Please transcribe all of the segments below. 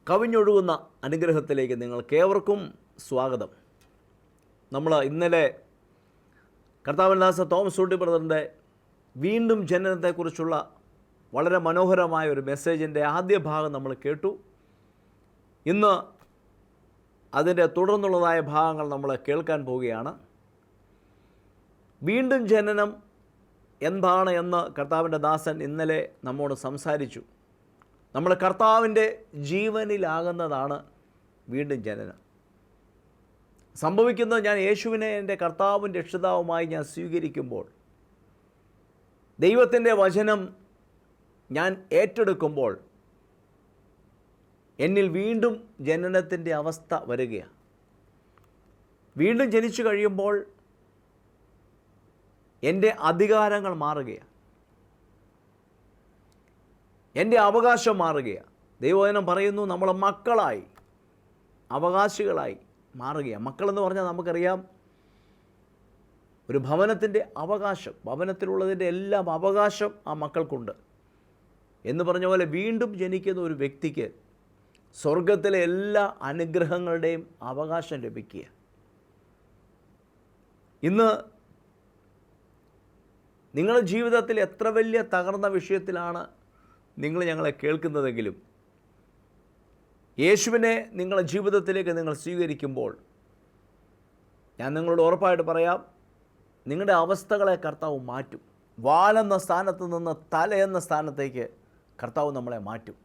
കവിഞ്ഞൊഴുകുന്ന അനുഗ്രഹത്തിലേക്ക് നിങ്ങൾക്കേവർക്കും സ്വാഗതം. നമ്മൾ ഇന്നലെ കർത്താവിൻദാസ തോമസ് ഊട്ടി ബ്രദറിൻ്റെ വീണ്ടും ജനനത്തെക്കുറിച്ചുള്ള വളരെ മനോഹരമായ ഒരു മെസ്സേജിൻ്റെ ആദ്യ ഭാഗം നമ്മൾ കേട്ടു. ഇന്ന് അതിൻ്റെ തുടർന്നുള്ളതായ ഭാഗങ്ങൾ നമ്മൾ കേൾക്കാൻ പോവുകയാണ്. വീണ്ടും ജനനം എന്താണ് എന്ന് കർത്താവിൻ്റെ ദാസൻ ഇന്നലെ നമ്മോട് സംസാരിച്ചു. നമ്മൾ കർത്താവിൻ്റെ ജീവനിലാകുന്നതാണ് വീണ്ടും ജനനം. സംഭവിക്കുന്നത്, ഞാൻ യേശുവിനെ എൻ്റെ കർത്താവും രക്ഷിതാവുമായി ഞാൻ സ്വീകരിക്കുമ്പോൾ, ദൈവത്തിൻ്റെ വചനം ഞാൻ ഏറ്റെടുക്കുമ്പോൾ എന്നിൽ വീണ്ടും ജനനത്തിൻ്റെ അവസ്ഥ വരികയാണ്. വീണ്ടും ജനിച്ചു കഴിയുമ്പോൾ എൻ്റെ അധികാരങ്ങൾ മാറുകയാണ്, എൻ്റെ അവകാശം മാറുകയാണ്. ദൈവവചനം പറയുന്നു, നമ്മൾ മക്കളായി അവകാശികളായി മാറുകയാണ്. മക്കളെന്ന് പറഞ്ഞാൽ നമുക്കറിയാം, ഒരു ഭവനത്തിൻ്റെ അവകാശം, ഭവനത്തിലുള്ളതിൻ്റെ എല്ലാം അവകാശം ആ മക്കൾക്കുണ്ട് എന്ന് പറഞ്ഞ പോലെ വീണ്ടും ജനിക്കുന്ന ഒരു വ്യക്തിക്ക് സ്വർഗത്തിലെ എല്ലാ അനുഗ്രഹങ്ങളുടെയും അവകാശം ലഭിക്കുക. ഇന്ന് നിങ്ങളുടെ ജീവിതത്തിൽ എത്ര വലിയ തകർന്ന വിഷയത്തിലാണ് നിങ്ങൾ ഞങ്ങളെ കേൾക്കുന്നതെങ്കിലും, യേശുവിനെ നിങ്ങളുടെ ജീവിതത്തിലേക്ക് നിങ്ങൾ സ്വീകരിക്കുമ്പോൾ, ഞാൻ നിങ്ങളോട് ഉറപ്പായിട്ട് പറയാം, നിങ്ങളുടെ അവസ്ഥകളെ കർത്താവ് മാറ്റും. വാലെന്ന സ്ഥാനത്ത് നിന്ന് തല എന്ന സ്ഥാനത്തേക്ക് കർത്താവ് നമ്മളെ മാറ്റും.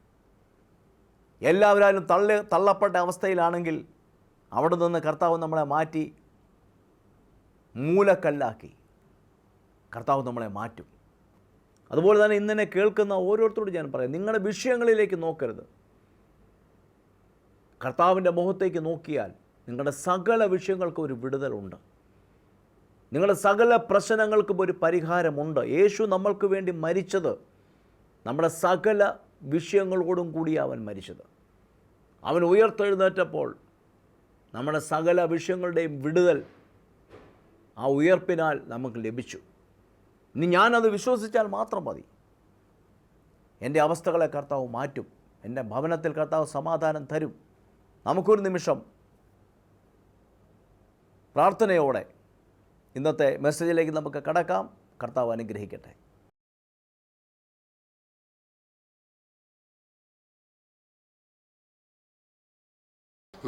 എല്ലാവരും തള്ളപ്പെട്ട അവസ്ഥയിലാണെങ്കിൽ അവിടെ നിന്ന് കർത്താവ് നമ്മളെ മാറ്റി മൂലക്കല്ലാക്കി കർത്താവ് നമ്മളെ മാറ്റും. അതുപോലെ തന്നെ ഇന്നെ കേൾക്കുന്ന ഓരോരുത്തരോടും ഞാൻ പറയാം, നിങ്ങളുടെ വിഷയങ്ങളിലേക്ക് നോക്കരുത്. കർത്താവിൻ്റെ മുഖത്തേക്ക് നോക്കിയാൽ നിങ്ങളുടെ സകല വിഷയങ്ങൾക്കും ഒരു വിടുതലുണ്ട്. നിങ്ങളുടെ സകല പ്രശ്നങ്ങൾക്കും ഒരു പരിഹാരമുണ്ട്. യേശു നമ്മൾക്ക് വേണ്ടി മരിച്ചത് നമ്മുടെ സകല വിഷയങ്ങളോടും കൂടി അവൻ മരിച്ചത്. അവൻ ഉയർത്തെഴുന്നേറ്റപ്പോൾ നമ്മുടെ സകല വിഷയങ്ങളുടെയും വിടുതൽ ആ ഉയർപ്പിനാൽ നമുക്ക് ലഭിച്ചു. ഇനി ഞാനത് വിശ്വസിച്ചാൽ മാത്രം മതി. എൻ്റെ അവസ്ഥകളെ കർത്താവ് മാറ്റും. എൻ്റെ ഭവനത്തിൽ കർത്താവ് സമാധാനം തരും. നമുക്കൊരു നിമിഷം പ്രാർത്ഥനയോടെ ഇന്നത്തെ മെസ്സേജിലേക്ക് നമുക്ക് കടക്കാം. കർത്താവ് അനുഗ്രഹിക്കട്ടെ.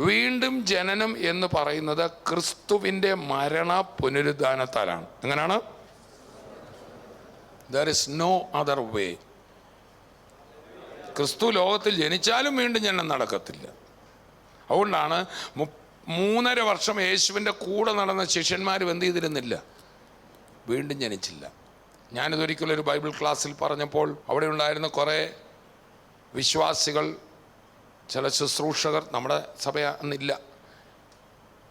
വീണ്ടും ജനനം എന്ന് പറയുന്നത് ക്രിസ്തുവിൻ്റെ മരണ പുനരുദ്ധാനത്താലാണ്. എങ്ങനെയാണ്? There is no other way. ക്രിസ്തു ലോകത്തിൽ ജനിച്ചാലും വീണ്ടും ജനനം നടക്കത്തില്ല. അതുകൊണ്ടാണ് 3.5 വർഷം യേശുവിൻ്റെ കൂടെ നടന്ന ശിഷ്യന്മാരും എന്ത് ചെയ്തിരുന്നില്ല? വീണ്ടും ജനിച്ചില്ല. ഞാനിതൊരിക്കലൊരു ബൈബിൾ ക്ലാസ്സിൽ പറഞ്ഞപ്പോൾ അവിടെ ഉണ്ടായിരുന്ന കുറേ വിശ്വാസികൾ, ചില ശുശ്രൂഷകർ, നമ്മുടെ സഭ അന്നില്ല,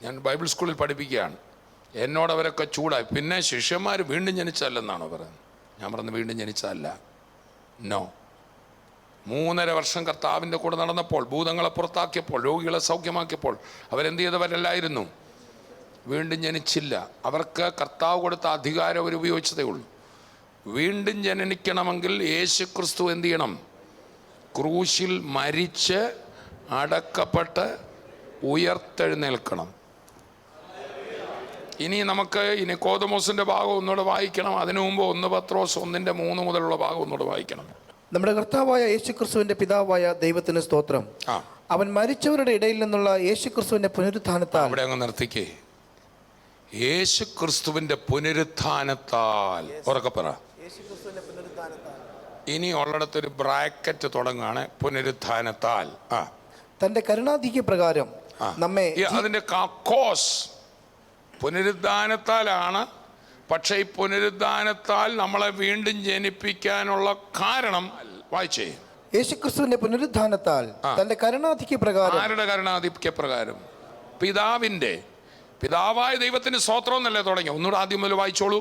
ഞാൻ ബൈബിൾ സ്കൂളിൽ പഠിപ്പിക്കുകയാണ്, എന്നോടവരൊക്കെ ചൂടായി. പിന്നെ ശിഷ്യന്മാർ വീണ്ടും ജനിച്ചല്ലെന്നാണോ പറയുന്നത്? ഞാൻ പറഞ്ഞു, വീണ്ടും ജനിച്ചതല്ല. നോ. 3.5 വർഷം കർത്താവിൻ്റെ കൂടെ നടന്നപ്പോൾ, ഭൂതങ്ങളെ പുറത്താക്കിയപ്പോൾ, രോഗികളെ സൗഖ്യമാക്കിയപ്പോൾ അവരെന്ത് ചെയ്തവരല്ലായിരുന്നു? വീണ്ടും ജനിച്ചില്ല. അവർക്ക് കർത്താവ് കൊടുത്ത അധികാരം അവർ ഉപയോഗിച്ചതേ ഉള്ളൂ. വീണ്ടും ജനിക്കണമെങ്കിൽ യേശു ക്രിസ്തു എന്ത് ചെയ്യണം? ക്രൂശിൽ മരിച്ച് അടക്കപ്പെട്ട് ഉയർത്തെഴുന്നേൽക്കണം. ഇനി നമുക്ക് കോദമോസിൻ്റെ ഭാഗം ഒന്നുകൂടെ വായിക്കണം. അതിനു മുമ്പ് 1 പത്രോസ് 1:3 മുതലുള്ള ഭാഗം ഒന്നുകൂടെ വായിക്കണം. നമ്മുടെ കർത്താവായ യേശുക്രിസ്തുവിന്റെ പിതാവായ ദൈവത്തിന് സ്തോത്രം. അവൻ മരിച്ചവരുടെ ഇടയിൽ നിന്നുള്ള യേശുക്രിസ്തുവിന്റെ പുനരുത്ഥാനത്താൽ. അവിടെ അങ്ങ് നിർത്തിക്കേ. യേശുക്രിസ്തുവിന്റെ പുനരുത്ഥാനത്താൽ. ഉറക്കെ പറ. ഇനി ഉള്ളിടത്തൊരു ബ്രാക്കറ്റ് തുടങ്ങാണ്. പുനരുത്ഥാനത്താൽ. തന്റെ കരുണാധിക്യ പ്രകാരം നമ്മെ, അതിന്റെ കോസ് പുനരുദ്ധാനത്താലാണ്. പക്ഷേ ഈ പുനരുദ്ധാനത്താൽ നമ്മളെ വീണ്ടും ജനിപ്പിക്കാനുള്ള കാരണം വായിച്ചേ. യേശുക്രിസ്തുവിന്റെ പുനരുദ്ധാനത്താൽ തന്റെ കരുണാധിക്യ പ്രകാരം. ആരുടെ കരുണാധിക്യ പ്രകാരം? പിതാവായ ദൈവത്തിന് സ്തോത്രം എന്നല്ലേ തുടങ്ങി. ഒന്നുകൂടെ ആദ്യം മുതൽ വായിച്ചോളൂ.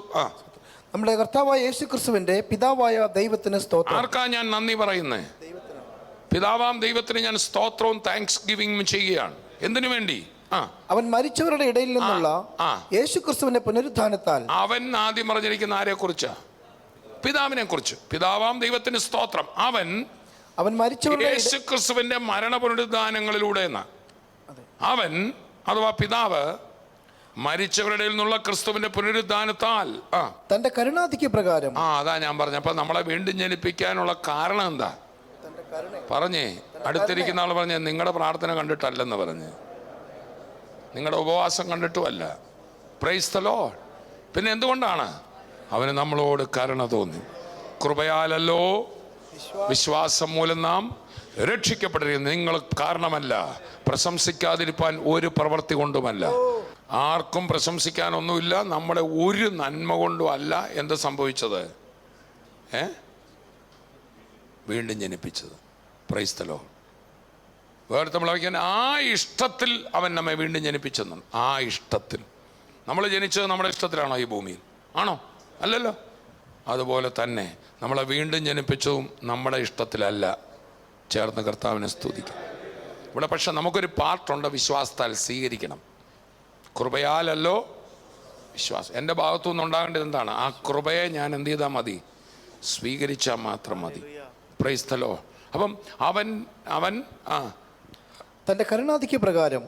നമ്മുടെ കർത്താവായ യേശുക്രിസ്തുവിന്റെ പിതാവായ ദൈവത്തിന് സ്തോത്രം. ആർക്കാ ഞാൻ നന്ദി പറയുന്നത്? പിതാവാം ദൈവത്തിന് ഞാൻ സ്തോത്രവും താങ്ക്സ് ഗിവിംഗും ചെയ്യുകയാണ്. എന്തിനു വേണ്ടി? അവൻ മരിച്ചവരുടെ ഇടയിൽ നിന്നുള്ള യേശുക്രിസ്തുവിന്റെ പുനരുത്ഥാനത്താൽ. അവൻ ആദ്യം പറഞ്ഞിരിക്കുന്ന ആരെ കുറിച്ചാ? പിതാവിനെ കുറിച്ച്. പിതാവാം ദൈവത്തിന് സ്തോത്രം. അവൻ അവൻ മരിച്ചവരുടെ യേശു ക്രിസ്തുവിന്റെ മരണ പുനരുദ്ധാനങ്ങളിലൂടെ അവൻ അഥവാ പിതാവ് മരിച്ചവരുടെ നിന്നുള്ള ക്രിസ്തുവിന്റെ പുനരുദ്ധാനത്താൽ തന്റെ കരുണാധിക്യ പ്രകാരം അതാ ഞാൻ പറഞ്ഞ. അപ്പൊ നമ്മളെ വീണ്ടും ജനിപ്പിക്കാനുള്ള കാരണം എന്താ പറഞ്ഞേ? അടുത്തിരിക്കുന്ന ആൾ പറഞ്ഞേ നിങ്ങളുടെ പ്രാർത്ഥന കണ്ടിട്ടല്ലെന്ന് പറഞ്ഞ്, നിങ്ങളുടെ ഉപവാസം കണ്ടിട്ടുമല്ല. Praise the Lord. പിന്നെ എന്തുകൊണ്ടാണ്? അവന് നമ്മളോട് കരുണ തോന്നി. കൃപയാലല്ലോ വിശ്വാസം മൂലം നാം രക്ഷിക്കപ്പെട്ടിരിക്കുന്നു. നിങ്ങൾ കാരണമല്ല, പ്രശംസിക്കാതിരിപ്പാൻ ഒരു പ്രവൃത്തി കൊണ്ടുമല്ല. ആർക്കും പ്രശംസിക്കാനൊന്നുമില്ല. നമ്മുടെ ഒരു നന്മ കൊണ്ടും അല്ല എന്ത് സംഭവിച്ചത്, വീണ്ടും ജനിപ്പിച്ചത്. Praise the Lord. വേറെ നമ്മൾ വയ്ക്കാൻ ആ ഇഷ്ടത്തിൽ അവൻ നമ്മെ വീണ്ടും ജനിപ്പിച്ചെന്നു. ആ ഇഷ്ടത്തിൽ. നമ്മൾ ജനിച്ചത് നമ്മുടെ ഇഷ്ടത്തിലാണോ ഈ ഭൂമിയിൽ? ആണോ? അല്ലല്ലോ. അതുപോലെ തന്നെ നമ്മളെ വീണ്ടും ജനിപ്പിച്ചതും നമ്മുടെ ഇഷ്ടത്തിലല്ല. ചേർന്ന് കർത്താവിനെ സ്തുതിക്കും. ഇവിടെ പക്ഷെ നമുക്കൊരു പാർട്ടുണ്ട്, വിശ്വാസത്താൽ സ്വീകരിക്കണം. കൃപയാലല്ലോ വിശ്വാസം. എൻ്റെ ഭാഗത്തു നിന്നുണ്ടാകേണ്ടത് എന്താണ്? ആ കൃപയെ ഞാൻ എന്ത് ചെയ്താൽ മതി? സ്വീകരിച്ചാൽ മാത്രം മതി. Praise the Lord. അപ്പം അവൻ തന്റെ കരുണാധിക്യ പ്രകാരം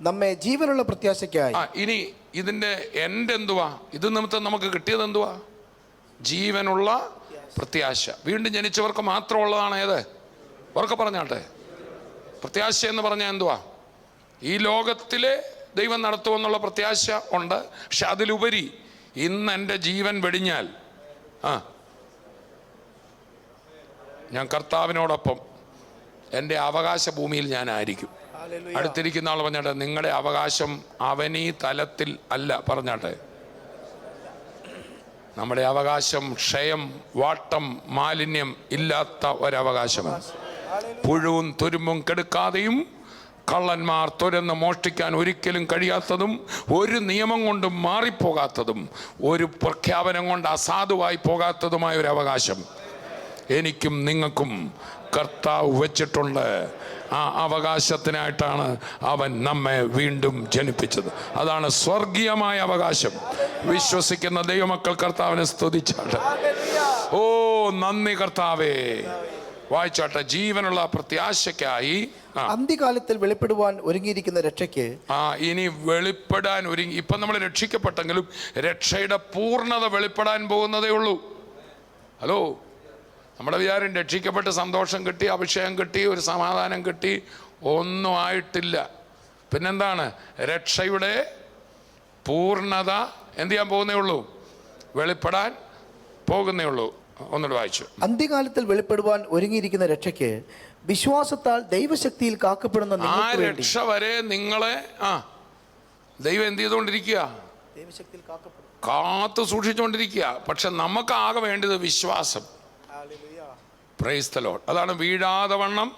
നമ്മെ ജീവനുള്ള പ്രത്യാശയ്ക്കായി. ഇനി ഇതിൻ്റെ എൻ്റെ എന്തുവാ? ഇത് നിമിത്തം നമുക്ക് കിട്ടിയത് എന്തുവാ? ജീവനുള്ള പ്രത്യാശ. വീണ്ടും ജനിച്ചവർക്ക് മാത്രമുള്ളതാണ്. ഏത്? ഉറക്കെ പറഞ്ഞാട്ടെ. പ്രത്യാശ എന്ന് പറഞ്ഞാൽ എന്തുവാ? ഈ ലോകത്തിലെ ദൈവം നടത്തുമെന്നുള്ള പ്രത്യാശ ഉണ്ട്. പക്ഷെ അതിലുപരി ഇന്ന് എൻ്റെ ജീവൻ വെടിഞ്ഞാൽ ഞാൻ കർത്താവിനോടൊപ്പം എൻ്റെ അവകാശ ഭൂമിയിൽ ഞാനായിരിക്കും. അടുത്തിരിക്കുന്ന ആൾ പറഞ്ഞാട്ടെ, നിങ്ങളുടെ അവകാശം അവനീ തലത്തിൽ അല്ല. പറഞ്ഞാട്ടെ, നമ്മുടെ അവകാശം ക്ഷയം, വാട്ടം, മാലിന്യം ഇല്ലാത്ത ഒരവകാശമാണ്. പുഴുവും തുരുമ്പും കെടുക്കാതെയും കള്ളന്മാർ തുരന്ന് മോഷ്ടിക്കാൻ ഒരിക്കലും കഴിയാത്തതും ഒരു നിയമം കൊണ്ടും മാറിപ്പോകാത്തതും ഒരു പ്രഖ്യാപനം കൊണ്ട് അസാധുവായി പോകാത്തതുമായ ഒരു അവകാശം എനിക്കും നിങ്ങൾക്കും കർത്താവ് വച്ചിട്ടുണ്ട്. ആ അവകാശത്തിനായിട്ടാണ് അവൻ നമ്മെ വീണ്ടും ജനിപ്പിച്ചത്. അതാണ് സ്വർഗീയമായ അവകാശം. വിശ്വസിക്കുന്ന ദൈവമക്കൾ കർത്താവിനെ സ്തുതിച്ചാട്ടെ. ഓ നന്ദി കർത്താവേ. വായിച്ചാട്ടെ. ജീവനുള്ള പ്രത്യാശയ്ക്കായി അന്ത്യകാലത്തിൽ വെളിപ്പെടുവാൻ ഒരുങ്ങിയിരിക്കുന്ന രക്ഷയ്ക്ക്. ഇനി വെളിപ്പെടാൻ ഒരുങ്ങി. ഇപ്പം നമ്മൾ രക്ഷിക്കപ്പെട്ടെങ്കിലും രക്ഷയുടെ പൂർണ്ണത വെളിപ്പെടാൻ പോകുന്നതേ ഉള്ളൂ. ഹലോ, നമ്മുടെ വിചാരം രക്ഷിക്കപ്പെട്ട് സന്തോഷം കിട്ടി, അഭിഷേകം കിട്ടി, ഒരു സമാധാനം കിട്ടി, ഒന്നും ആയിട്ടില്ല. പിന്നെന്താണ്? രക്ഷയുടെ പൂർണ്ണത എന്ത് ചെയ്യാൻ പോകുന്നേ ഉള്ളൂ? വെളിപ്പെടാൻ പോകുന്നേ ഉള്ളൂ. ഒന്നുകൂടെ വായിച്ചു. അന്ത്യകാലത്തിൽ വെളിപ്പെടുവാൻ ഒരുങ്ങിയിരിക്കുന്ന രക്ഷയ്ക്ക് വിശ്വാസത്താൽ ദൈവശക്തിയിൽ കാക്കപ്പെടുന്ന ആ രക്ഷ വരെ നിങ്ങളെ ദൈവം എന്ത് ചെയ്തുകൊണ്ടിരിക്കുക? കാത്തു സൂക്ഷിച്ചുകൊണ്ടിരിക്കുക. പക്ഷെ നമുക്ക് ആകെ വേണ്ടത് വിശ്വാസം. Praise the Lord. അതാണ് വീഴാതെ വണ്ണം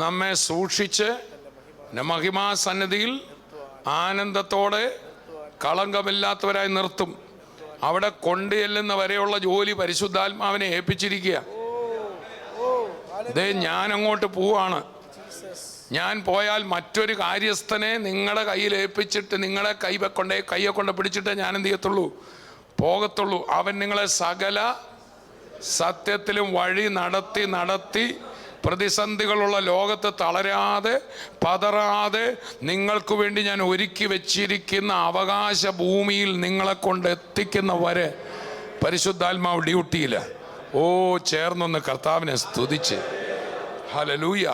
നമ്മെ സൂക്ഷിച്ച് മഹിമാസന്നിധിയിൽ ആനന്ദത്തോടെ കളങ്കമില്ലാത്തവരായി നിർത്തും. അവിടെ കൊണ്ടുചെല്ലുന്ന വരെയുള്ള ജോലി പരിശുദ്ധാത്മാവിനെ ഏൽപ്പിച്ചിരിക്കുക. ഞാൻ അങ്ങോട്ട് പോവാണ്. ഞാൻ പോയാൽ മറ്റൊരു കാര്യസ്ഥനെ നിങ്ങളുടെ കയ്യിൽ ഏൽപ്പിച്ചിട്ട് നിങ്ങളെ കയ്യെ കൊണ്ട് പിടിച്ചിട്ട് ഞാൻ എന്ത് ചെയ്യത്തുള്ളൂ? പോകത്തുള്ളൂ. അവൻ നിങ്ങളെ സകല സത്യത്തിലും വഴി നടത്തി പ്രതിസന്ധികളുള്ള ലോകത്ത് തളരാതെ പതറാതെ നിങ്ങൾക്ക് വേണ്ടി ഞാൻ ഒരുക്കി വെച്ചിരിക്കുന്ന അവകാശ ഭൂമിയിൽ നിങ്ങളെ കൊണ്ട് എത്തിക്കുന്ന വരെ പരിശുദ്ധാത്മാവ് ഡ്യൂട്ടിയില്ല. ചേർന്നൊന്ന് കർത്താവിനെ സ്തുതിച്ച് ഹല്ലേലൂയ.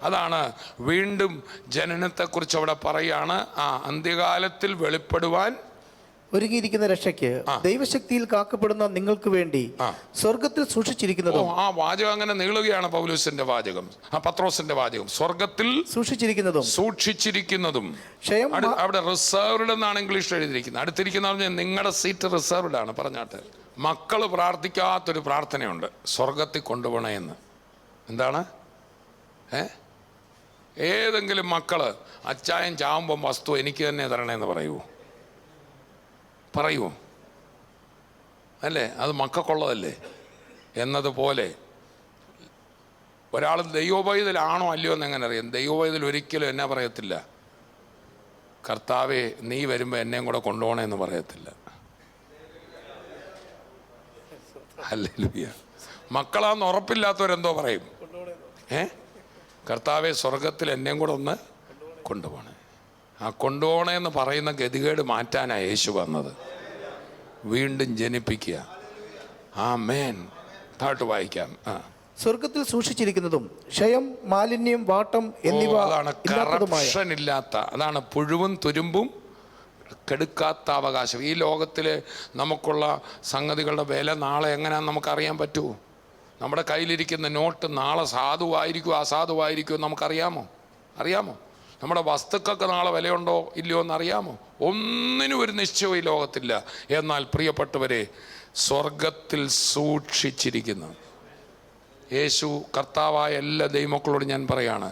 അതാണ് വീണ്ടും ജനനത്തെക്കുറിച്ച് അവിടെ പറയാണ്. അന്ത്യകാലത്തിൽ വെളിപ്പെടുവാൻ ഒരുങ്ങിയിരിക്കുന്ന രക്ഷയ്ക്ക് ദൈവശക്തിയിൽ കാക്കപ്പെടുന്ന നിങ്ങൾക്ക് വേണ്ടി സ്വർഗത്തിൽ സൂക്ഷിച്ചിരിക്കുന്നതും. ആ വാചകം അങ്ങനെ നീളുകയാണ്. പൗലോസിന്റെ വാചകം, പത്രോസിന്റെ വാചകം. സ്വർഗത്തിൽ സൂക്ഷിച്ചിരിക്കുന്നതും അവിടെ റിസർവ്ഡ് എന്നാണ് ഇംഗ്ലീഷിൽ എഴുതിയിരിക്കുന്നത്. അടുത്തിരിക്കുന്ന പറഞ്ഞാൽ നിങ്ങളുടെ സീറ്റ് റിസർവ്ഡ് ആണ്. പറഞ്ഞാട്ടെ, മക്കൾ പ്രാർത്ഥിക്കാത്തൊരു പ്രാർത്ഥനയുണ്ട്, സ്വർഗത്തിൽ കൊണ്ടുപോകണേ എന്ന്. എന്താണ്? ഏതെങ്കിലും മക്കള് അച്ചായൻ ചാവുമ്പം വസ്തു എനിക്ക് തന്നെ തരണേന്ന് പറയുമോ? അല്ലേ? അത് മക്കൾക്കുള്ളതല്ലേ? എന്നതുപോലെ ഒരാൾ ദൈവോപൈതലാണോ അല്ലയോ എന്ന് എങ്ങനെ അറിയാം? ദൈവോപൈതൽ ഒരിക്കലും എന്നാ പറയത്തില്ല, കർത്താവേ നീ വരുമ്പോൾ എന്നെയും കൂടെ കൊണ്ടുപോകണമെന്ന് പറയത്തില്ല. ഹല്ലേലൂയ. മക്കളാന്ന് ഉറപ്പില്ലാത്തവരെന്തോ പറയും? കർത്താവെ സ്വർഗത്തിൽ എന്നെയും കൂടെ ഒന്ന് കൊണ്ടുപോകണേ. ആ കൊണ്ടുപോകണേന്ന് പറയുന്ന ഗതികേട് മാറ്റാനാണ് യേശു വന്നത്. വീണ്ടും ജനിപ്പിക്കുക. ആമേൻ. താഴോട്ട് വായിക്കാം. സ്വർഗത്തിൽ സൂക്ഷിച്ചിരിക്കുന്നതും ക്ഷയം, മാലിന്യം, വാട്ടം എന്നിവ അതാണ് കറപ്ഷൻ ഇല്ലാത്ത, അതാണ് പുഴുവും തുരുമ്പും കെടുക്കാത്ത അവകാശം. ഈ ലോകത്തിൽ നമുക്കുള്ള സംഗതികളുടെ വില നാളെ എങ്ങനെയാണെന്ന് നമുക്കറിയാൻ പറ്റുമോ? നമ്മുടെ കയ്യിലിരിക്കുന്ന നോട്ട് നാളെ സാധുവായിരിക്കുമോ അസാധുവായിരിക്കുമോ നമുക്കറിയാമോ? അറിയാമോ? നമ്മുടെ വസ്തുക്കൾക്ക് നാളെ വിലയുണ്ടോ ഇല്ലയോ എന്നറിയാമോ? ഒന്നിനും ഒരു നിശ്ചയവും ഈ ലോകത്തില്ല. എന്നാൽ പ്രിയപ്പെട്ടവരെ, സ്വർഗത്തിൽ സൂക്ഷിച്ചിരിക്കുന്നു. യേശു കർത്താവായ എല്ലാ ദൈവമക്കളോട് ഞാൻ പറയാണ്,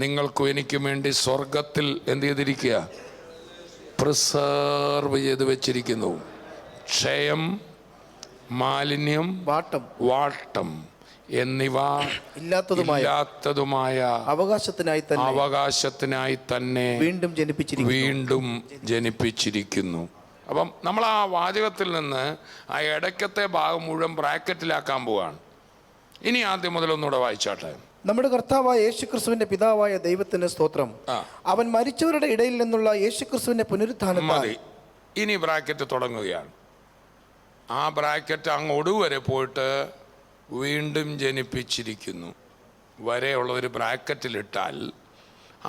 നിങ്ങൾക്കും എനിക്കും വേണ്ടി സ്വർഗത്തിൽ എന്ത് ചെയ്തിരിക്കുക? പ്രിസർവ് ചെയ്ത് വെച്ചിരിക്കുന്നു. ക്ഷയം, മാലിന്യം, വാട്ടം എന്നിവ ഇല്ലാത്തതുമായ അവകാശത്തിനായി തന്നെ വീണ്ടും ജനിപ്പിച്ചിരിക്കുന്നു. അപ്പം നമ്മൾ ആ വാചകത്തിൽ നിന്ന് ആ ഇടയ്ക്കത്തെ ഭാഗം മുഴുവൻ ബ്രാക്കറ്റിലാക്കാൻ പോവാണ്. ഇനി ആദ്യം മുതൽ ഒന്നുകൂടെ വായിച്ചാട്ടെ. നമ്മുടെ കർത്താവായ യേശുക്രിസ്തുവിന്റെ പിതാവായ ദൈവത്തിന് സ്തോത്രം. അവൻ മരിച്ചവരുടെ ഇടയിൽ നിന്നുള്ള യേശുക്രിസ്തുവിന്റെ പുനരുത്ഥാനത്താൽ. ഇനി ബ്രാക്കറ്റ് തുടങ്ങുകയാണ്. ആ ബ്രാക്കറ്റ് അങ്ങ് ഒടുവരെ പോയിട്ട് വീണ്ടും ജനിപ്പിച്ചിരിക്കുന്നു വരെയുള്ള ഒരു ബ്രാക്കറ്റിലിട്ടാൽ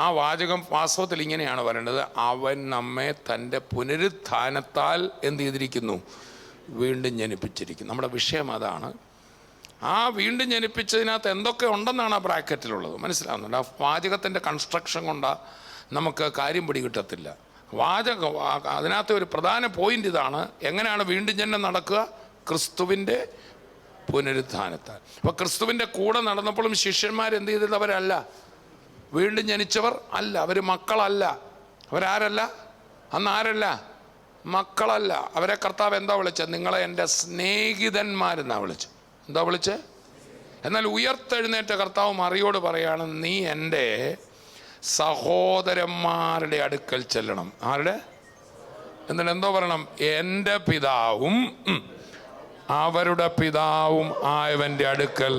ആ വാചകം വാസ്തവത്തിൽ ഇങ്ങനെയാണ് വരേണ്ടത്: അവൻ നമ്മെ തൻ്റെ പുനരുത്ഥാനത്താൽ എന്ത് ചെയ്തിരിക്കുന്നു? വീണ്ടും ജനിപ്പിച്ചിരിക്കുന്നു. നമ്മുടെ വിഷയം അതാണ്. ആ വീണ്ടും ജനിപ്പിച്ചതിനകത്ത് എന്തൊക്കെ ഉണ്ടെന്നാണ് ആ ബ്രാക്കറ്റിലുള്ളത്. മനസ്സിലാവുന്നുണ്ട്? ആ വാചകത്തിൻ്റെ കൺസ്ട്രക്ഷൻ കൊണ്ടാണ് നമുക്ക് കാര്യം പിടികിട്ടത്തില്ല. വാചകം അതിനകത്ത് ഒരു പ്രധാന പോയിന്റ് ഇതാണ്: എങ്ങനെയാണ് വീണ്ടും ജനനം നടക്കുക? ക്രിസ്തുവിൻ്റെ പുനരുത്ഥാനത്താൽ. അപ്പോൾ ക്രിസ്തുവിൻ്റെ കൂടെ നടന്നപ്പോഴും ശിഷ്യന്മാർ എന്ത് ചെയ്തവരല്ല, വീണ്ടും ജനിച്ചവർ അല്ല. അവർ മക്കളല്ല. അവരാരല്ല? അന്ന് ആരല്ല? മക്കളല്ല. അവരെ കർത്താവ് എന്താ വിളിച്ചത്? നിങ്ങളെ എൻ്റെ സ്നേഹിതന്മാരെന്നാണ് വിളിച്ചത്. എന്താ വിളിച്ച്? എന്നാൽ ഉയർത്തെഴുന്നേറ്റ കർത്താവ് മറിയോട് പറയാണ്, നീ എൻ്റെ സഹോദരന്മാരുടെ അടുക്കൽ ചെല്ലണം. ആരുടെ? എന്നിട്ട് എന്തോ പറയണം? എൻ്റെ പിതാവും അവരുടെ പിതാവും ആയവൻ്റെ അടുക്കൽ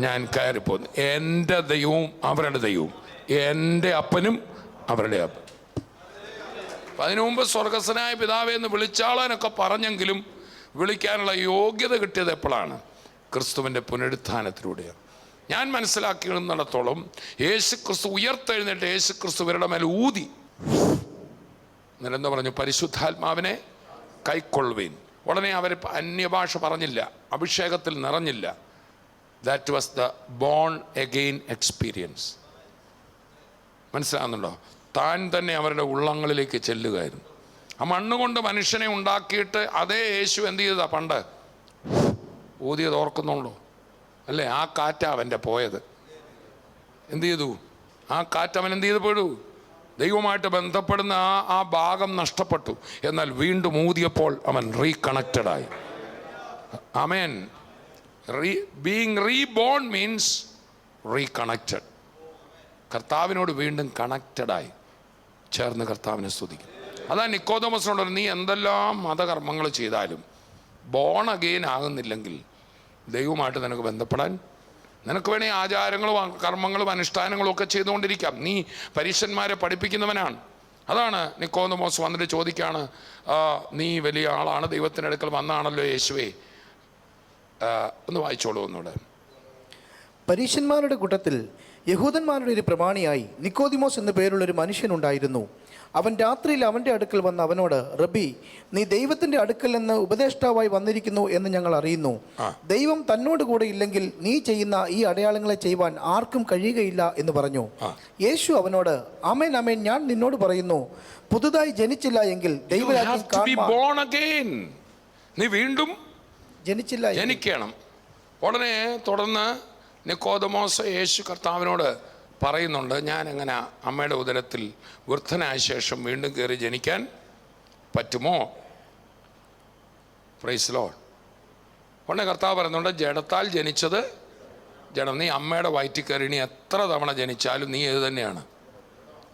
ഞാൻ കയറിപ്പോന്നു. എൻ്റെ ദൈവവും അവരുടെ ദൈവവും, എൻ്റെ അപ്പനും അവരുടെ അപ്പൻ. അതിനു മുമ്പ് സ്വർഗസ്വനായ പിതാവേ എന്ന് വിളിച്ചാളെന്നൊക്കെ പറഞ്ഞെങ്കിലും വിളിക്കാനുള്ള യോഗ്യത കിട്ടിയത് എപ്പോഴാണ്? ക്രിസ്തുവിൻ്റെ പുനരുത്ഥാനത്തിലൂടെയാണ്. ഞാൻ മനസ്സിലാക്കിയിടത്തോളം യേശു ക്രിസ്തു ഉയർത്തെഴുന്നേറ്റ് യേശു ക്രിസ്തു ഇവരുടെ മേൽ ഊതി. എന്നിട്ടെന്താ പറഞ്ഞു? പരിശുദ്ധാത്മാവിനെ കൈക്കൊള്ളുവീൻ. ഉടനെ അവർ അന്യഭാഷ പറഞ്ഞില്ല, അഭിഷേകത്തിൽ നിറഞ്ഞില്ല. That was the born again experience. മനസ്സിലാകുന്നുണ്ടോ? താൻ തന്നെ അവരുടെ ഉള്ളങ്ങളിലേക്ക് ചെല്ലുകയായിരുന്നു. ആ മണ്ണുകൊണ്ട് മനുഷ്യനെ ഉണ്ടാക്കിയിട്ട് അതേ യേശു എന്ത് ചെയ്തതാ? പണ്ട് ഊതിയത് ഓർക്കുന്നുള്ളൂ അല്ലേ? ആ കാറ്റാ അവൻ്റെ പോയത്. എന്ത് ചെയ്തു? ആ കാറ്റ് അവൻ എന്ത് ചെയ്തു പോയു? ദൈവമായിട്ട് ബന്ധപ്പെടുന്ന ആ ഭാഗം നഷ്ടപ്പെട്ടു. എന്നാൽ വീണ്ടും ഊതിയപ്പോൾ അവൻ റീകണക്റ്റഡായി. ആമേൻ. Being reborn means reconnected. കർത്താവിനോട് വീണ്ടും കണക്റ്റഡായി ചേർന്ന് കർത്താവിനെ സ്തുതിക്കും. അതാ നിക്കോദമസിനോട്, നീ എന്തെല്ലാം മതകർമ്മങ്ങൾ ചെയ്താലും ബോൺ അഗെയിൻ ആകുന്നില്ലെങ്കിൽ ദൈവമായിട്ട് നിനക്ക് ബന്ധപ്പെടാൻ, നിനക്ക് വേണേൽ ആചാരങ്ങളും കർമ്മങ്ങളും അനുഷ്ഠാനങ്ങളും ഒക്കെ ചെയ്തുകൊണ്ടിരിക്കാം. നീ പരീക്ഷന്മാരെ പഠിപ്പിക്കുന്നവനാണ്. അതാണ് നിക്കോദമോസ് വന്നിട്ട് ചോദിക്കുകയാണ്, നീ വലിയ ആളാണ്, ദൈവത്തിൻ്റെ അടുക്കൽ വന്നാണല്ലോ യേശുവേ. ഒന്ന് വായിച്ചോളൂ ഒന്നുകൂടെ. പരീശന്മാരുടെ കൂട്ടത്തിൽ യഹൂദന്മാരുടെ ഒരു പ്രമാണിയായി നിക്കോദിമോസ് എന്നു പേരുള്ളൊരു മനുഷ്യനുണ്ടായിരുന്നു. അവൻ രാത്രിയിൽ അവൻ്റെ അടുക്കൽ വന്ന് അവനോട്, റബ്ബി, നീ ദൈവത്തിൻ്റെ അടുക്കൽ നിന്ന് ഉപദേഷ്ടാവായി വന്നിരിക്കുന്നു എന്ന് ഞങ്ങൾ അറിയുന്നു. ദൈവം തന്നോട് കൂടെ ഇല്ലെങ്കിൽ നീ ചെയ്യുന്ന ഈ അടയാളങ്ങളെ ചെയ്യുവാൻ ആർക്കും കഴിയുകയില്ല എന്ന് പറഞ്ഞു. യേശു അവനോട്, ആമേൻ ആമേൻ, ഞാൻ നിന്നോട് പറയുന്നു, പുതുതായി ജനിച്ചില്ല എങ്കിൽ നീ വീണ്ടും ജനിക്കണം. ഉടനെ തുടർന്ന് നിക്കോദമോസ് യേശു കർത്താവിനോട് പറയുന്നുണ്ട്, ഞാൻ എങ്ങനെ അമ്മയുടെ ഉദരത്തിൽ വൃദ്ധനായ ശേഷം വീണ്ടും കയറി ജനിക്കാൻ പറ്റുമോ? Praise Lord. ഉടനെ കർത്താവ് പറയുന്നുണ്ട്, ജഡത്താൽ ജനിച്ചത് ജഡം. നീ അമ്മയുടെ വയറ്റിൽ കയറി നീ എത്ര തവണ ജനിച്ചാലും നീ ഏത് തന്നെയാണ്?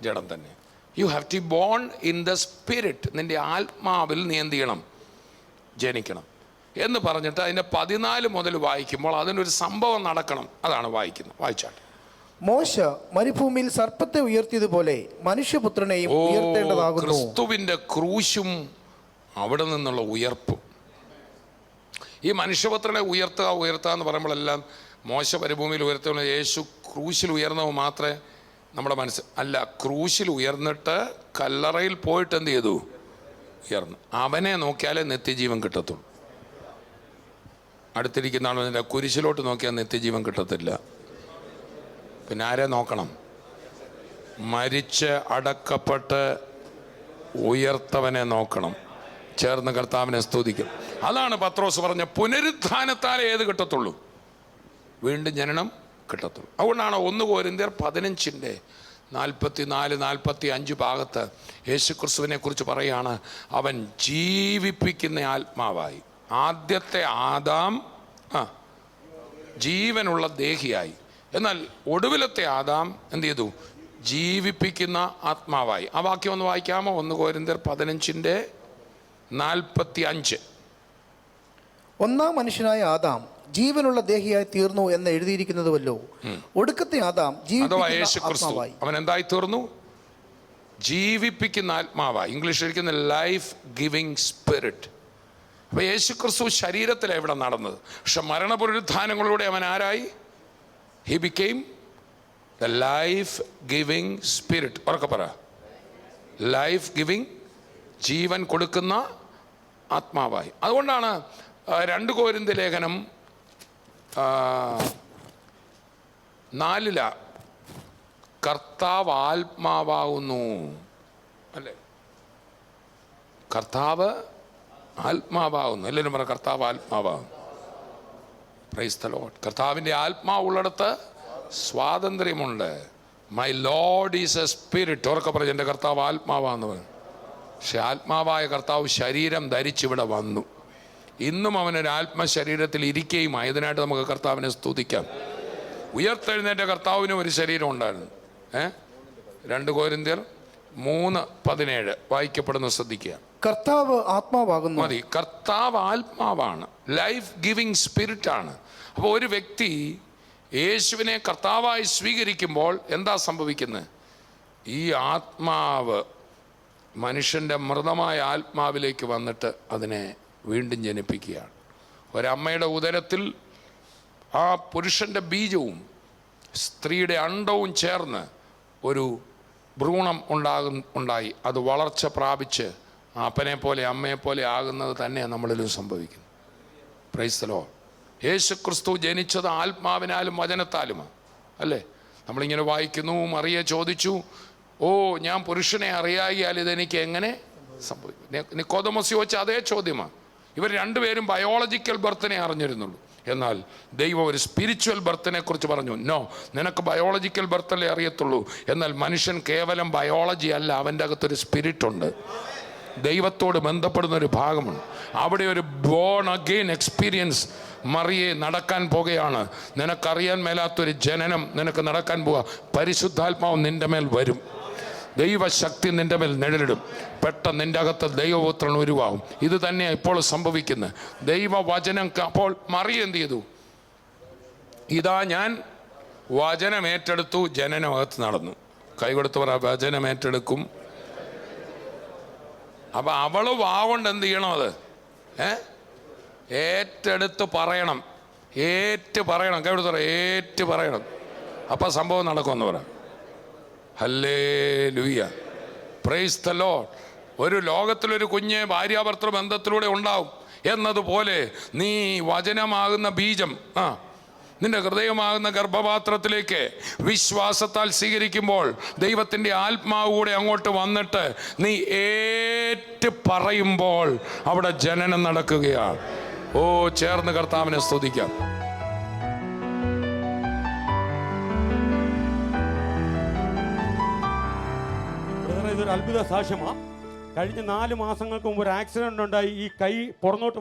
ജഡം തന്നെ. You have to born in the spirit. നിൻ്റെ ആത്മാവിൽ നീ എന്ത് ചെയ്യണം? ജനിക്കണം. എന്ന് പറഞ്ഞിട്ട് അതിൻ്റെ 14 മുതൽ വായിക്കുമ്പോൾ അതിനൊരു സംഭവം നടക്കണം. അതാണ് വായിക്കുന്നത്. വായിച്ചാട്ടെ. മോശ മരുഭൂമിയിൽ സർപ്പത്തെ ഉയർത്തിയതുപോലെ മനുഷ്യപുത്രനെയും ഉയർത്തേണ്ടതാകുന്നു. ക്രിസ്തുവിൻ്റെ ക്രൂശും അവിടെ നിന്നുള്ള ഉയർപ്പും. ഈ മനുഷ്യപുത്രനെ ഉയർത്തുക എന്ന് പറയുമ്പോഴെല്ലാം മോശ മരുഭൂമിയിൽ ഉയർത്തുക, യേശു ക്രൂശിൽ ഉയർന്നവ മാത്രമേ നമ്മുടെ അല്ല. ക്രൂശിൽ ഉയർന്നിട്ട് കല്ലറയിൽ പോയിട്ട് എന്ത് ചെയ്തു? ഉയർന്നു. അവനെ നോക്കിയാലേ നിത്യജീവൻ കിട്ടത്തുള്ളൂ. അടുത്തിരിക്കുന്ന ആളിൻ്റെ കുരിശിലോട്ട് നോക്കിയാൽ നിത്യജീവൻ കിട്ടത്തില്ല. പിന്നെ ആരെ നോക്കണം? മരിച്ച് അടക്കപ്പെട്ട് ഉയർത്തവനെ നോക്കണം. ചേർന്ന് കർത്താവിനെ സ്തുതിക്കും. അതാണ് പത്രോസ് പറഞ്ഞ പുനരുത്ഥാനത്താലേ ഏത് കിട്ടത്തുള്ളൂ? വീണ്ടും ജനനം കിട്ടത്തുള്ളൂ. അതുകൊണ്ടാണ് 1 കൊരിന്ത്യർ 15:44-45 ഭാഗത്ത് യേശുക്രിസ്തുവിനെ കുറിച്ച് പറയുകയാണ്, അവൻ ജീവിപ്പിക്കുന്ന ആത്മാവായി. ആദ്യത്തെ ആദാം ജീവനുള്ള ദേഹിയായി. എന്നാൽ ഒടുവിലത്തെ ആദാം എന്ത് ചെയ്തു? ജീവിപ്പിക്കുന്ന ആത്മാവായി. ആ വാക്യം ഒന്ന് വായിക്കാമോ? 1 കൊരിന്ത്യർ 15:45. ഒന്നാം മനുഷ്യനായ ആദാം ജീവനുള്ള ദേഹിയായി തീർന്നു എന്ന് എഴുതിയിരിക്കുന്നതുവല്ലോ. ഒടുക്കത്തെ ആദാം യേശുക്രിസ്തു അവൻ എന്തായി തീർന്നു? ജീവിപ്പിക്കുന്ന ആത്മാവായി. ഇംഗ്ലീഷിൽ ഇരിക്കുന്ന ലൈഫ് ഗിവിങ് സ്പിരിറ്റ്. അപ്പൊ യേശുക്രിസ്തു ശരീരത്തിലാണ് ഇവിടെ നടന്നത്. പക്ഷെ മരണപുനരുത്ഥാനങ്ങളിലൂടെ അവൻ ആരായി? He became the life giving spirit. ഉറക്കെ പറ. ലൈഫ് ഗിവിങ്, ജീവൻ കൊടുക്കുന്ന ആത്മാവായി. അതുകൊണ്ടാണ് 2 കൊരിന്ത്യർ ലേഖനം 4 കർത്താവ് ആത്മാവാകുന്നു, അല്ലേ? കർത്താവ് ആത്മാവാകുന്നു. എല്ലാവരും പറ, കർത്താവ് ആത്മാവാകുന്നു. Praise the Lord. കർത്താവിൻ്റെ ആത്മാവുള്ളിടത്ത് സ്വാതന്ത്ര്യമുണ്ട്. My Lord is A spirit. ഉറക്കെ പറഞ്ഞു, എൻ്റെ കർത്താവ് ആത്മാവാന്ന് പറഞ്ഞു. പക്ഷെ ആത്മാവായ കർത്താവ് ശരീരം ധരിച്ചിവിടെ വന്നു. ഇന്നും അവനൊരു ആത്മശരീരത്തിൽ ഇരിക്കുകയും ആയതിനായിട്ട് നമുക്ക് കർത്താവിനെ സ്തുതിക്കാം. ഉയർത്തെഴുന്നേറ്റ കർത്താവിനും ഒരു ശരീരം ഉണ്ടായിരുന്നു. 2 കൊരിന്ത്യർ 3:17 വായിക്കപ്പെടുന്ന ശ്രദ്ധിക്കുക. കർത്താവ് ആത്മാവാകുന്നു. മതി. കർത്താവ് ആത്മാവാണ്, ലൈഫ് ഗിവിങ് സ്പിരിറ്റ് ആണ്. അപ്പോൾ ഒരു വ്യക്തി യേശുവിനെ കർത്താവായി സ്വീകരിക്കുമ്പോൾ എന്താ സംഭവിക്കുന്നത്? ഈ ആത്മാവ് മനുഷ്യൻ്റെ മൃതമായ ആത്മാവിലേക്ക് വന്നിട്ട് അതിനെ വീണ്ടും ജനിപ്പിക്കുകയാണ്. ഒരമ്മയുടെ ഉദരത്തിൽ ആ പുരുഷൻ്റെ ബീജവും സ്ത്രീയുടെ അണ്ടവും ചേർന്ന് ഒരു ഭ്രൂണം ഉണ്ടായി. അത് വളർച്ച പ്രാപിച്ച് അപ്പനെ പോലെ അമ്മയെ പോലെ ആകുന്നത് തന്നെ നമ്മളിലും സംഭവിക്കുന്നു. Praise the Lord. യേശുക്രിസ്തു ജനിച്ചത് ആത്മാവിനാലും വചനത്താലുമാണ്, അല്ലേ? നമ്മളിങ്ങനെ വായിക്കുന്നു, മറിയ ചോദിച്ചു, ഓ ഞാൻ പുരുഷനെ അറിയാകിയാൽ ഇതെനിക്ക് എങ്ങനെ സംഭവിക്കും? നിക്കോദമോസ് ചോദിച്ച അതേ ചോദ്യമാണ്. ഇവർ രണ്ടുപേരും ബയോളജിക്കൽ ബർത്തിനെ അറിഞ്ഞിരുന്നുള്ളൂ. എന്നാൽ ദൈവം ഒരു സ്പിരിച്വൽ ബർത്തിനെ കുറിച്ച് പറഞ്ഞു. നോ, നിനക്ക് ബയോളജിക്കൽ ബർത്തല്ലേ അറിയത്തുള്ളൂ. എന്നാൽ മനുഷ്യൻ കേവലം ബയോളജി അല്ല, അവൻ്റെ അകത്തൊരു സ്പിരിറ്റ് ഉണ്ട്. ദൈവത്തോട് ബന്ധപ്പെടുന്ന ഒരു ഭാഗമുണ്ട്. അവിടെ ഒരു ബോൺ അഗെയിൻ എക്സ്പീരിയൻസ് മറിയെ നടക്കാൻ പോകുകയാണ്. നിനക്കറിയാൻ മേലാത്തൊരു ജനനം നിനക്ക് നടക്കാൻ പോവുക. പരിശുദ്ധാത്മാവ് നിൻ്റെ മേൽ വരും. ദൈവശക്തി നിൻ്റെ മേൽ നിഴലിടും. പെട്ടെന്ന് നിൻ്റെ അകത്ത് ദൈവപുത്രൻ ഉരുവാകും. ഇത് തന്നെയാണ് ഇപ്പോൾ സംഭവിക്കുന്നത്. ദൈവവചനം. അപ്പോൾ മറിയ എന്ത് ചെയ്തു? ഇതാ ഞാൻ വചനം ഏറ്റെടുത്തു, ജനനമകത്ത് നടന്നു. കൈകൊടുത്ത് പറ, വചനം ഏറ്റെടുക്കും. അപ്പം അവള് വാവുകൊണ്ട് എന്ത് ചെയ്യണം? അത് ഏറ്റെടുത്ത് പറയണം. പറയണം. കൈകൊടുത്ത് പറ, പറയണം. അപ്പം സംഭവം നടക്കുമെന്ന് പറ. Hallelujah, praise the Lord. ഒരു ലോകത്തിലൊരു കുഞ്ഞ് ഭാര്യാഭർത്തൃ ബന്ധത്തിലൂടെ ഉണ്ടാവും എന്നതുപോലെ നീ വചനമാകുന്ന ബീജം നിന്റെ ഹൃദയമാകുന്ന ഗർഭപാത്രത്തിലേക്ക് വിശ്വാസത്താൽ സ്വീകരിക്കുമ്പോൾ ദൈവത്തിൻ്റെ ആത്മാവ് കൂടെ അങ്ങോട്ട് വന്നിട്ട് നീ പറയുമ്പോൾ അവിടെ ജനനം നടക്കുകയാണ്. ഓ, ചേർന്ന് കർത്താവിനെ സ്തുതിക്കാം. ഇതൊരു അത്ഭുത സാക്ഷ്യമാണ്. കഴിഞ്ഞ 4 മാസങ്ങൾക്ക് മുമ്പ് ഒരു ആക്സിഡൻ്റ് ഉണ്ടായി. ഈ കൈ പുറന്നോട്ട്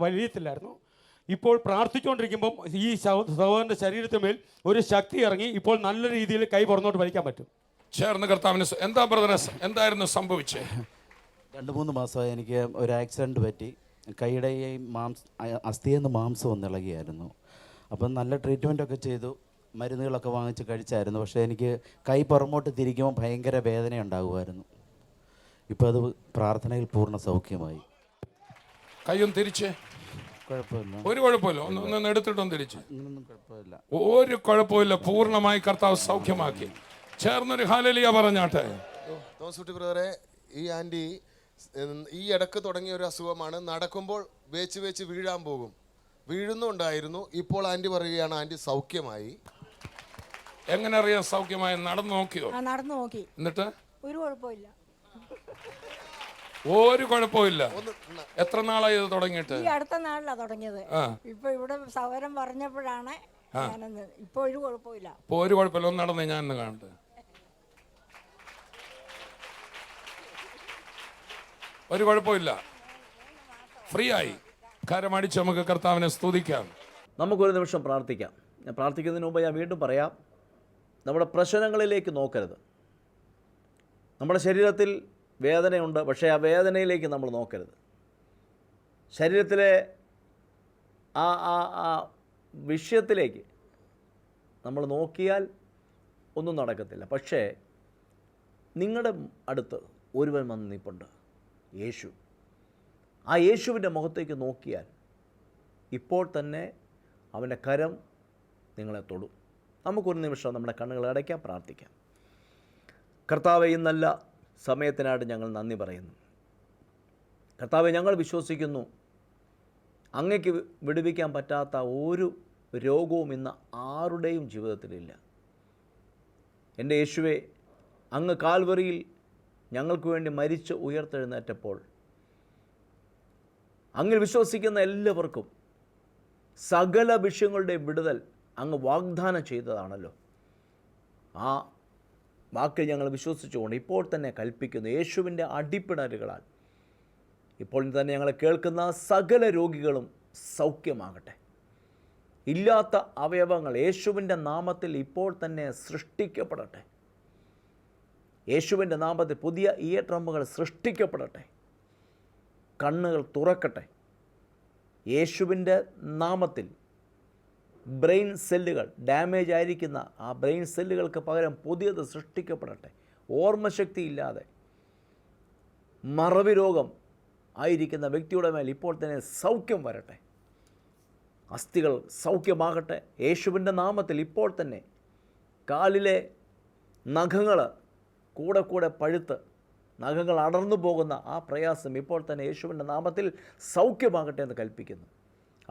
വലിയത്തില്ലായിരുന്നു. ഇപ്പോൾ പ്രാർത്ഥിച്ചുകൊണ്ടിരിക്കുമ്പം ഈ സഹോദരൻ്റെ ശരീരത്തിന്മേൽ ഒരു ശക്തി ഇറങ്ങി. ഇപ്പോൾ നല്ല രീതിയിൽ കൈ പുറന്നോട്ട് വലിക്കാൻ പറ്റും. ചേർന്ന് കർത്താവിന്. എന്താ ബ്രദറെ, എന്തായിരുന്നു സംഭവിച്ചത്? 2-3 മാസമായി എനിക്ക് ഒരു ആക്സിഡൻറ്റ് പറ്റി. കൈയുടെ ഈ അസ്ഥിയിൽ നിന്ന് മാംസം ഒന്ന് ഇളകിയായിരുന്നു. അപ്പം നല്ല ട്രീറ്റ്മെൻറ്റൊക്കെ ചെയ്തു, മരുന്നുകളൊക്കെ വാങ്ങിച്ച് കഴിച്ചായിരുന്നു. പക്ഷേ എനിക്ക് കൈ പുറമോട്ട് തിരിക്കുമ്പോൾ ഭയങ്കര വേദന ഉണ്ടാകുമായിരുന്നു. ഇപ്പോൾ അത് പ്രാർത്ഥനയിൽ പൂർണ്ണ സൗഖ്യമായി. കൈയും തിരിച്ച് കുഴപ്പമില്ല, ഒരു കുഴപ്പമില്ല. ഒന്ന് എടുത്തിട്ടൊന്ന് തിരിച്ച്. അങ്ങനൊന്നും കുഴപ്പമില്ല. ഒരു കുഴപ്പമില്ല. പൂർണ്ണമായി കർത്താവ് സൗഖ്യമാക്കി. ചേർന്നൊരു ഹല്ലേലൂയ പറഞ്ഞാട്ടെ. തോമസ് കുട്ടി ബ്രദറെ, ഈ ആൻറ്റി ഈ ഇടക്ക് തുടങ്ങിയ ഒരു അസുഖമാണ്. നടക്കുമ്പോൾ വേച്ച് വീഴാൻ പോകും, വീഴുന്നുണ്ടായിരുന്നു. ഇപ്പോൾ ആൻറ്റി പറയുകയാണ് ആൻറ്റി സൗഖ്യമായി. എങ്ങനെ അറിയാം സൗഖ്യമായി? നടന്നു നോക്കിയോ? നടന്നു നോക്കി, എന്നിട്ട് ഒരു കുഴപ്പമില്ല. ഒരു കുഴപ്പമില്ല. എത്ര നാളായി ഇത് തുടങ്ങിയിട്ട്? ഈ അടുത്ത നാളിലാണ് തുടങ്ങിയത്. ഇപ്പൊ ഇവിടെ സൗകര്യം പറഞ്ഞപ്പോഴാണ് ഞാനൊന്ന്. ഇപ്പൊ ഒരു കുഴപ്പമില്ല. ഇപ്പൊ ഒരു കുഴപ്പമില്ല. ഒന്ന് നടന്നേ, ഞാൻ ഇന്ന് കാണട്ടെ. ഒരു കുഴപ്പമില്ല, ഫ്രീ ആയി. കരമടിച്ച് നമുക്ക് കർത്താവിനെ സ്തുതിക്കാം. നമുക്കൊരു നിമിഷം പ്രാർത്ഥിക്കാം. ഞാൻ പ്രാർത്ഥിക്കുന്നതിന് മുമ്പ് ഞാൻ വീണ്ടും പറയാം, നമ്മുടെ പ്രശ്നങ്ങളിലേക്ക് നോക്കരുത്. നമ്മുടെ ശരീരത്തിൽ വേദനയുണ്ട്, പക്ഷേ ആ വേദനയിലേക്ക് നമ്മൾ നോക്കരുത്. ശരീരത്തിലെ ആ വിഷയത്തിലേക്ക് നമ്മൾ നോക്കിയാൽ ഒന്നും നടക്കത്തില്ല. പക്ഷേ നിങ്ങളുടെ അടുത്ത് ഒരുവൻ വന്ന് നിൽപ്പുണ്ട്, യേശു. ആ യേശുവിൻ്റെ മുഖത്തേക്ക് നോക്കിയാൽ ഇപ്പോൾ തന്നെ അവൻ്റെ കരം നിങ്ങളെ തൊടും. നമുക്കൊരു നിമിഷം നമ്മുടെ കണ്ണുകൾ അടയ്ക്കാം, പ്രാർത്ഥിക്കാം. കർത്താവെ, ഈ നല്ല സമയത്തിനായിട്ട് ഞങ്ങൾ നന്ദി പറയുന്നു. കർത്താവെ, ഞങ്ങൾ വിശ്വസിക്കുന്നു അങ്ങയ്ക്ക് വിടുവിക്കാൻ പറ്റാത്ത ഒരു രോഗവും ഇന്ന് ആരുടെയും ജീവിതത്തിലില്ല. എൻ്റെ യേശുവെ, അങ്ങ് കാൽവറിയിൽ ഞങ്ങൾക്ക് വേണ്ടി മരിച്ച് ഉയർത്തെഴുന്നേറ്റപ്പോൾ അങ്ങിൽ വിശ്വസിക്കുന്ന എല്ലാവർക്കും സകല വിഷയങ്ങളുടെ വിടുതൽ അങ്ങ് വാഗ്ദാനം ചെയ്തതാണല്ലോ. ആ വാക്ക് ഞങ്ങൾ വിശ്വസിച്ചുകൊണ്ട് ഇപ്പോൾ തന്നെ കൽപ്പിക്കുന്നു, യേശുവിൻ്റെ അടിപ്പിണരുകളാൽ ഇപ്പോൾ തന്നെ ഞങ്ങളെ കേൾക്കുന്ന സകല രോഗികളും സൗഖ്യമാകട്ടെ. ഇല്ലാത്ത അവയവങ്ങൾ യേശുവിൻ്റെ നാമത്തിൽ ഇപ്പോൾ തന്നെ സൃഷ്ടിക്കപ്പെടട്ടെ. യേശുവിൻ്റെ നാമത്തിൽ പുതിയ ഇയർ ഡ്രമ്മുകൾ സൃഷ്ടിക്കപ്പെടട്ടെ. കണ്ണുകൾ തുറക്കട്ടെ. യേശുവിൻ്റെ നാമത്തിൽ ബ്രെയിൻ സെല്ലുകൾ ഡാമേജ് ആയിരിക്കുന്ന ആ ബ്രെയിൻ സെല്ലുകൾക്ക് പകരം പുതിയത് സൃഷ്ടിക്കപ്പെടട്ടെ. ഓർമ്മശക്തി ഇല്ലാതെ മറവി രോഗം ആയിരിക്കുന്ന വ്യക്തിയുടെ മേൽ ഇപ്പോൾ തന്നെ സൗഖ്യം വരട്ടെ. അസ്ഥികൾ സൗഖ്യമാകട്ടെ യേശുവിൻ്റെ നാമത്തിൽ. ഇപ്പോൾ തന്നെ കാലിലെ നഖങ്ങൾ കൂടെ പഴുത്ത് നഖങ്ങൾ അടർന്നു പോകുന്ന ആ പ്രയാസം ഇപ്പോൾ തന്നെ യേശുവിൻ്റെ നാമത്തിൽ സൗഖ്യമാകട്ടെ എന്ന് കൽപ്പിക്കുന്നു.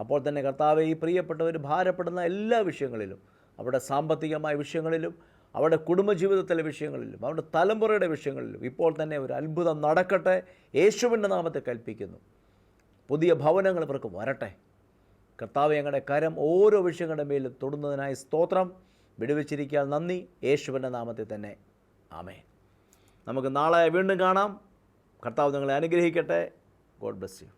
അപ്പോൾ തന്നെ കർത്താവെ, ഈ പ്രിയപ്പെട്ടവർ ഭാരപ്പെടുന്ന എല്ലാ വിഷയങ്ങളിലും, അവരുടെ സാമ്പത്തികമായ വിഷയങ്ങളിലും, അവരുടെ കുടുംബജീവിതത്തിലെ വിഷയങ്ങളിലും, അവരുടെ തലമുറയുടെ വിഷയങ്ങളിലും ഇപ്പോൾ തന്നെ ഒരു അത്ഭുതം നടക്കട്ടെ. യേശുവിൻ്റെ നാമത്തെ കൽപ്പിക്കുന്നു. പുതിയ ഭവനങ്ങൾ ഇവർക്ക് വരട്ടെ. കർത്താവെ, ഞങ്ങളുടെ കരം ഓരോ വിഷയങ്ങളുടെ മേലും തൊടുന്നതിനായി സ്തോത്രം. വിടുവിച്ചിരിക്കാൻ നന്ദി. യേശുവിൻ്റെ നാമത്തിൽ തന്നെ ആമേൻ. നമുക്ക് നാളെ വീണ്ടും കാണാം. കർത്താവ് നിങ്ങളെ അനുഗ്രഹിക്കട്ടെ. God bless you.